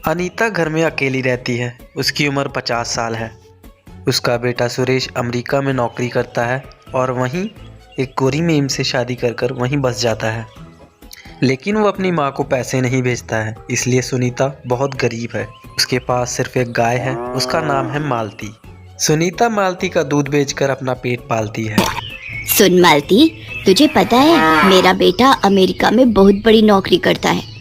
अनीता घर में अकेली रहती है। उसकी उम्र 50 साल है। उसका बेटा सुरेश अमेरिका में नौकरी करता है और वहीं एक गोरी मेम से शादी कर वहीं बस जाता है। लेकिन वो अपनी माँ को पैसे नहीं भेजता है, इसलिए सुनीता बहुत गरीब है। उसके पास सिर्फ एक गाय है, उसका नाम है मालती। सुनीता मालती का दूध बेचकर अपना पेट पालती है। सुन मालती, तुझे पता है मेरा बेटा अमेरिका में बहुत बड़ी नौकरी करता है।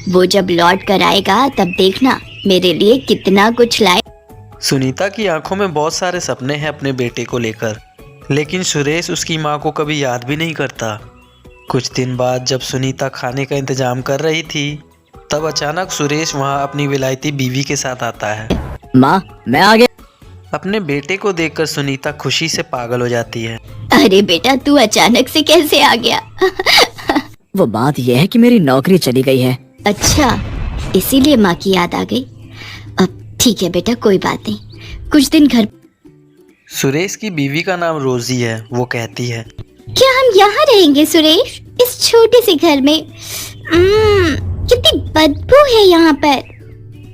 वो जब लौट कर आएगा तब देखना मेरे लिए कितना कुछ लाए। सुनीता की आंखों में बहुत सारे सपने हैं अपने बेटे को लेकर, लेकिन सुरेश उसकी माँ को कभी याद भी नहीं करता। कुछ दिन बाद जब सुनीता खाने का इंतजाम कर रही थी, तब अचानक सुरेश वहाँ अपनी विलायती बीवी के साथ आता है। माँ, मैं आ गया। अपने बेटे को देखकर सुनीता खुशी से पागल हो जाती है। अरे बेटा, तू अचानक से कैसे आ गया? वो बात यह है कि मेरी नौकरी चली गई है। अच्छा, इसीलिए माँ की याद आ गई। अब ठीक है बेटा, कोई बात नहीं, कुछ दिन घर। सुरेश की बीवी का नाम रोजी है। वो कहती है, क्या हम यहाँ रहेंगे सुरेश, इस छोटे से घर में? कितनी बदबू है यहाँ पर।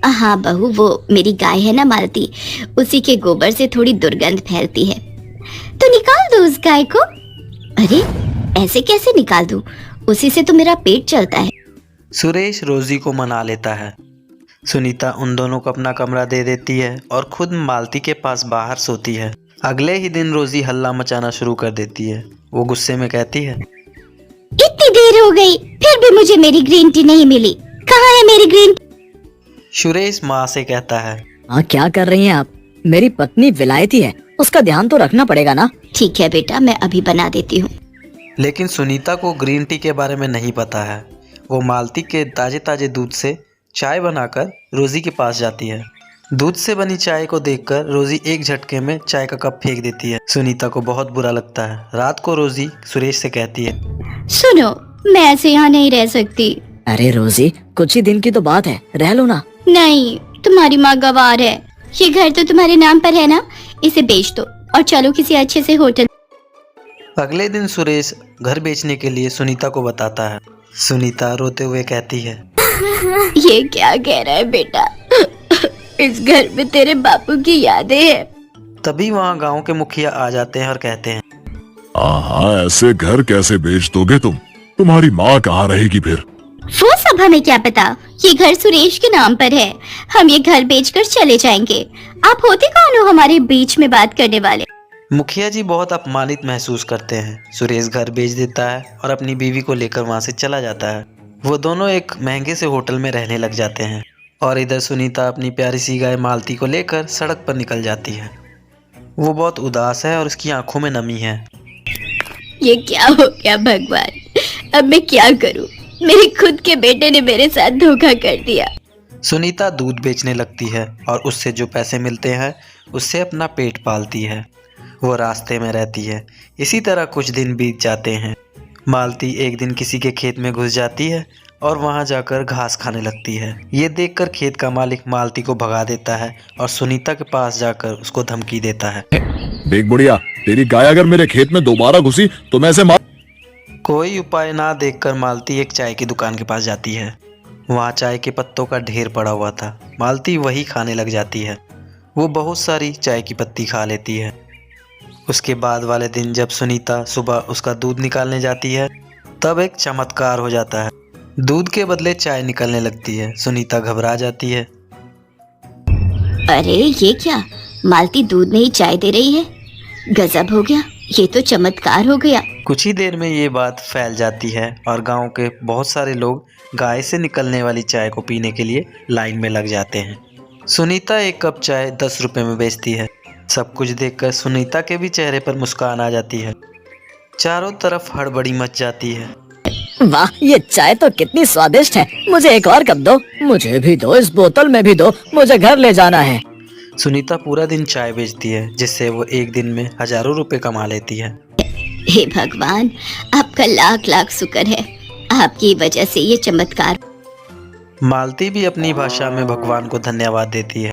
हाँ बहू, वो मेरी गाय है ना मालती, उसी के गोबर से थोड़ी दुर्गंध फैलती है, तो निकाल दो उस गाय को। अरे ऐसे कैसे निकाल दूं? उसी से तो मेरा पेट चलता है। सुरेश रोजी को मना लेता है। सुनीता उन दोनों को अपना कमरा दे देती है और खुद मालती के पास बाहर सोती है। अगले ही दिन रोजी हल्ला मचाना शुरू कर देती है। वो गुस्से में कहती है, इतनी देर हो गई, फिर भी मुझे मेरी ग्रीन टी नहीं मिली। कहाँ है मेरी ग्रीन टी? सुरेश माँ से कहता है, माँ क्या कर रही हैं आप? मेरी पत्नी विलायती है, उसका ध्यान तो रखना पड़ेगा ना। ठीक है बेटा, मैं अभी बना देती हूँ। लेकिन सुनीता को ग्रीन टी के बारे में नहीं पता है। वो मालती के ताजे ताजे दूध से चाय बनाकर रोजी के पास जाती है। दूध से बनी चाय को देखकर रोजी एक झटके में चाय का कप फेंक देती है। सुनीता को बहुत बुरा लगता है। रात को रोजी सुरेश से कहती है, सुनो, मैं ऐसे यहाँ नहीं रह सकती। अरे रोजी, कुछ ही दिन की तो बात है, रह लो ना। नहीं, तुम्हारी माँ गवार है। ये घर तो तुम्हारे नाम पर है ना, इसे बेच दो और चलो किसी अच्छे से होटल। अगले दिन सुरेश घर बेचने के लिए सुनीता को बताता है। सुनीता रोते हुए कहती है, ये क्या कह रहा है बेटा? इस घर में तेरे बापू की यादें हैं। तभी वहाँ गांव के मुखिया आ जाते हैं और कहते हैं, हाँ, ऐसे घर कैसे बेच दोगे तुम? तुम्हारी माँ कहाँ रहेगी फिर? वो सब हमें क्या पता, ये घर सुरेश के नाम पर है। हम ये घर बेचकर चले जाएंगे। आप होते कौन हो हमारे बीच में बात करने वाले? मुखिया जी बहुत अपमानित महसूस करते हैं। सुरेश घर बेच देता है और अपनी बीवी को लेकर वहाँ से चला जाता है। वो दोनों एक महंगे से होटल में रहने लग जाते हैं और इधर सुनीता अपनी प्यारी सी गाय मालती को लेकर सड़क पर निकल जाती है। वो बहुत उदास है और उसकी आंखों में नमी है। ये क्या हो गया भगवान, अब मैं क्या करूं? मेरे खुद के बेटे ने मेरे साथ धोखा कर दिया। सुनीता दूध बेचने लगती है और उससे जो पैसे मिलते हैं उससे अपना पेट पालती है। वो रास्ते में रहती है। इसी तरह कुछ दिन बीत जाते हैं। मालती एक दिन किसी के खेत में घुस जाती है और वहां जाकर घास खाने लगती है। ये देखकर खेत का मालिक मालती को भगा देता है और सुनीता के पास जाकर उसको धमकी देता है, देख बुढ़िया, तेरी गाय अगर मेरे खेत में दोबारा घुसी तो मैं इसे मार। कोई उपाय ना देखकर मालती एक चाय की दुकान के पास जाती है। वहाँ चाय के पत्तों का ढेर पड़ा हुआ था। मालती वही खाने लग जाती है। वो बहुत सारी चाय की पत्ती खा लेती है। उसके बाद वाले दिन जब सुनीता सुबह उसका दूध निकालने जाती है, तब एक चमत्कार हो जाता है। दूध के बदले चाय निकलने लगती है। सुनीता घबरा जाती है। अरे ये क्या, मालती दूध में ही चाय दे रही है? गजब हो गया, ये तो चमत्कार हो गया। कुछ ही देर में ये बात फैल जाती है और गांव के बहुत सारे लोग गाय से निकलने वाली चाय को पीने के लिए लाइन में लग जाते हैं। सुनीता एक कप चाय 10 रुपए में बेचती है। सब कुछ देखकर सुनीता के भी चेहरे पर मुस्कान आ जाती है। चारों तरफ हड़बड़ी मच जाती है। वाह, ये चाय तो कितनी स्वादिष्ट है। मुझे एक और कप दो। मुझे भी दो, इस बोतल में भी दो, मुझे घर ले जाना है। सुनीता पूरा दिन चाय बेचती है, जिससे वो एक दिन में हजारों रुपए कमा लेती है। हे भगवान, आपका लाख लाख शुक्र है, आपकी वजह से ये चमत्कार। मालती भी अपनी भाषा में भगवान को धन्यवाद देती है।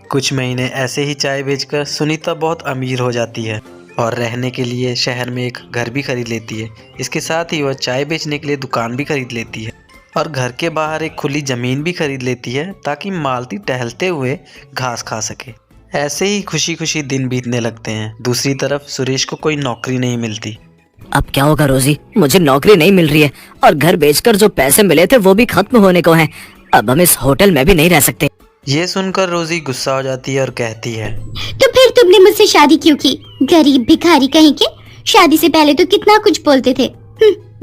कुछ महीने ऐसे ही चाय बेचकर सुनीता बहुत अमीर हो जाती है और रहने के लिए शहर में एक घर भी खरीद लेती है। इसके साथ ही वह चाय बेचने के लिए दुकान भी खरीद लेती है। और घर के बाहर एक खुली जमीन भी खरीद लेती है ताकि मालती टहलते हुए घास खा सके। ऐसे ही खुशी खुशी दिन बीतने लगते हैं। दूसरी तरफ सुरेश को कोई नौकरी नहीं मिलती। अब क्या होगा रोजी, मुझे नौकरी नहीं मिल रही है और घर बेचकर जो पैसे मिले थे वो भी खत्म होने को हैं। अब हम इस होटल में भी नहीं रह सकते। ये सुनकर रोजी गुस्सा हो जाती है और कहती है, तो फिर तुमने मुझसे शादी क्यों की? गरीब भिखारी कहीं के। शादी से पहले तो कितना कुछ बोलते थे।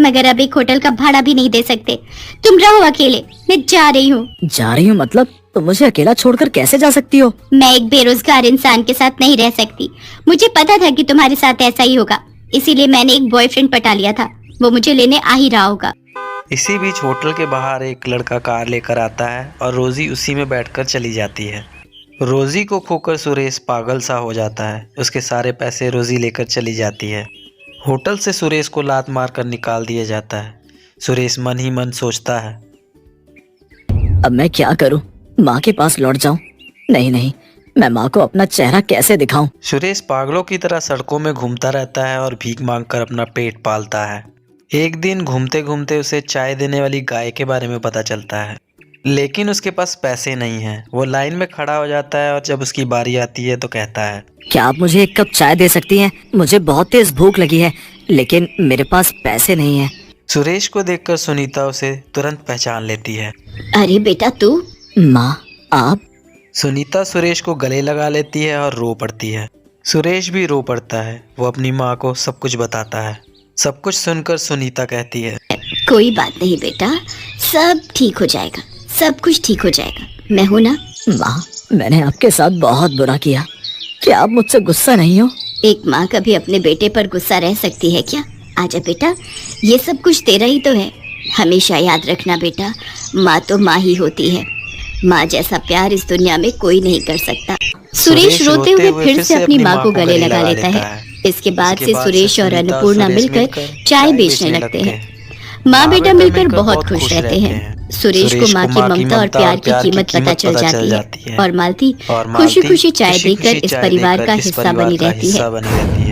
मगर अब एक होटल का भाड़ा भी नहीं दे सकते। तुम रहो अकेले, मैं जा रही हूँ। जा रही हूँ मतलब? तुम मुझे अकेला छोड़कर कैसे जा सकती हो? मैं एक बेरोजगार इंसान के साथ नहीं रह सकती। मुझे पता था कि तुम्हारे साथ ऐसा ही होगा, इसीलिए मैंने एक बॉयफ्रेंड पटा लिया था। वो मुझे लेने आ ही रहा होगा। इसी बीच होटल के बाहर एक लड़का कार लेकर आता है और रोजी उसी में बैठकर चली जाती है। रोजी को खोकर सुरेश पागल सा हो जाता है। उसके सारे पैसे रोजी लेकर चली जाती है। होटल से सुरेश को लात मारकर निकाल दिया जाता है। सुरेश मन ही मन सोचता है, अब मैं क्या करूं? माँ के पास लौट जाऊं? नहीं नहीं, मैं माँ को अपना चेहरा कैसे दिखाऊं? सुरेश पागलों की तरह सड़कों में घूमता रहता है और भीख मांगकर अपना पेट पालता है। एक दिन घूमते घूमते उसे चाय देने वाली गाय के बारे में पता चलता है, लेकिन उसके पास पैसे नहीं हैं। वो लाइन में खड़ा हो जाता है और जब उसकी बारी आती है तो कहता है, क्या आप मुझे एक कप चाय दे सकती हैं? मुझे बहुत तेज भूख लगी है, लेकिन मेरे पास पैसे नहीं है। सुरेश को देखकर सुनीता उसे तुरंत पहचान लेती है। अरे बेटा तू। माँ आप? सुनीता सुरेश को गले लगा लेती है और रो पड़ती है। सुरेश भी रो पड़ता है। वो अपनी माँ को सब कुछ बताता है। सब कुछ सुनकर सुनीता कहती है, कोई बात नहीं बेटा, सब ठीक हो जाएगा, सब कुछ ठीक हो जाएगा। मैं हूँ ना। माँ, मैंने आपके साथ बहुत बुरा किया, क्या आप मुझसे गुस्सा नहीं हो? एक माँ कभी अपने बेटे पर गुस्सा रह सकती है क्या? आजा बेटा, ये सब कुछ तेरा ही तो है। हमेशा याद रखना बेटा, माँ तो माँ ही होती है। माँ जैसा प्यार इस दुनिया में कोई नहीं कर सकता। सुरेश रोते हुए फिर से अपनी माँ को गले लगा लेता है। इसके बाद से सुरेश और अन्नपूर्णा मिलकर चाय बेचने लगते हैं। माँ बेटा मिलकर बहुत खुश रहते हैं। सुरेश को माँ की ममता और प्यार की कीमत पता चल जाती है और मालती खुशी खुशी चाय देकर इस परिवार का हिस्सा बनी रहती है।